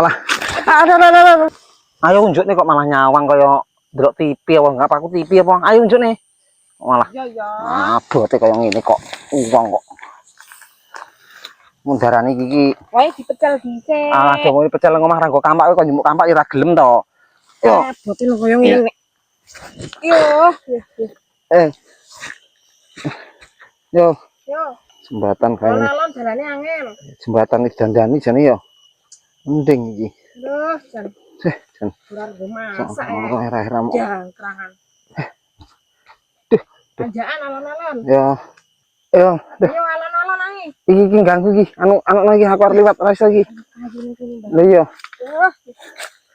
Malah. Aduh. Ayo unjuk nih kok malah nyawang kaya delok TV apa enggak aku TV apa. Ayo unjuk nih. Malah. Iya ya. Abote kaya ngene kok. Uang kok. Mundarane iki. Wae dipecel dhisik. Aduh mau pecel ngomah ra nggo kampak kok njemuk kampak ya ra gelem to. Yo. Bote lho kaya ngene. Yo. Yo. Yo. Jembatan kaya Alon dalane angel. jembatan iki dandani jane yo. Mending iki. Duh, jan. Jan. Ular go masak Era-era mau. jangkrangan. Duh. Tanjakan alon-alon. Yo. Yo, Yo alon-alon ae. iki ganggu iki. Anu lagi aku arep liwat ora iso iki. Lha iya. Duh.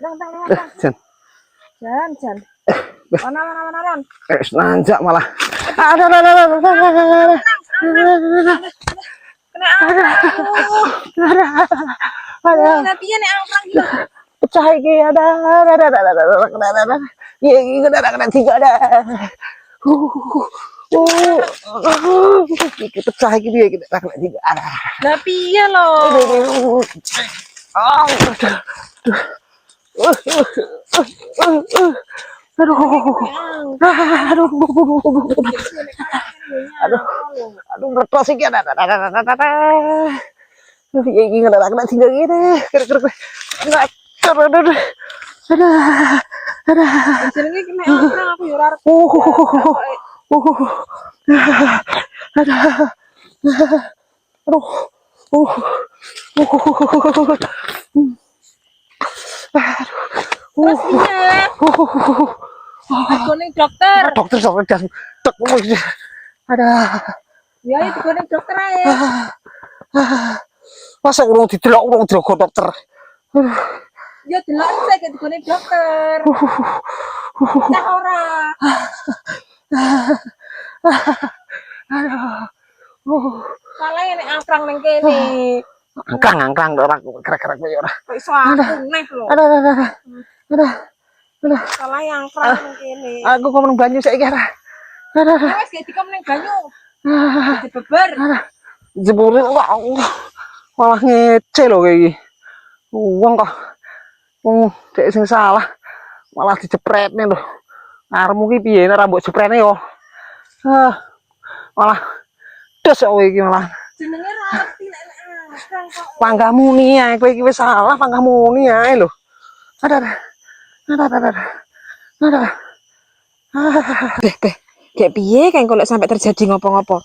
Tang. Jan. Jan. Alon-alon. Wis nanjak malah. Aduh. Kena Aduh, piye nek angkrang iki? Pecah iki ada. Iki kena tiga ada. Iki pecah iki piye iki kena tiga ada. Lah piye lho? Aduh, meletos iki ada. Iki kena tiga gini. Jenenge kena angkrang aku yo ora arep. Terus piye? Digone dokter. Dokter sampe dan tek ada. Ya iki digone dokter ae. Masa urung didelok dokter. Ya delok sik digone dokter. Cah ora. Salah nek angkrang ning kene. Angkrang ora krek-krek kowe ora. Kok iso aku neh lho. Aduh. Salah angkrang ning kene. Aku kok meneng banyu saiki ora. Wes gak dikom ning banyu. Dibeber. Jebule malah ngece lho kowe iki. Wong kok dek sing salah malah dijepretne lho. Arepmu ki piye nek ra mbok jeprene yo. Malah des kowe iki malah. Jenenge ra ngerti nek angkrang kok. Panggahmuni ae kowe iki wis salah panggahmuni ae lho. Ada. Kayak piye kan kalau sampai terjadi ngopo-ngopo?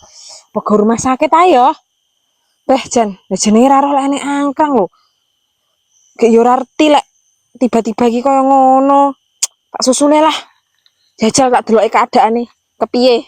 Apa rumah sakit ayo? Jan, jenenge ra roh lek angkrang lho. Kayak yo ora arti lek tiba-tiba iki koyo ngono. Tak susune lah. Jajal tak deloki keadaane. Kepiye?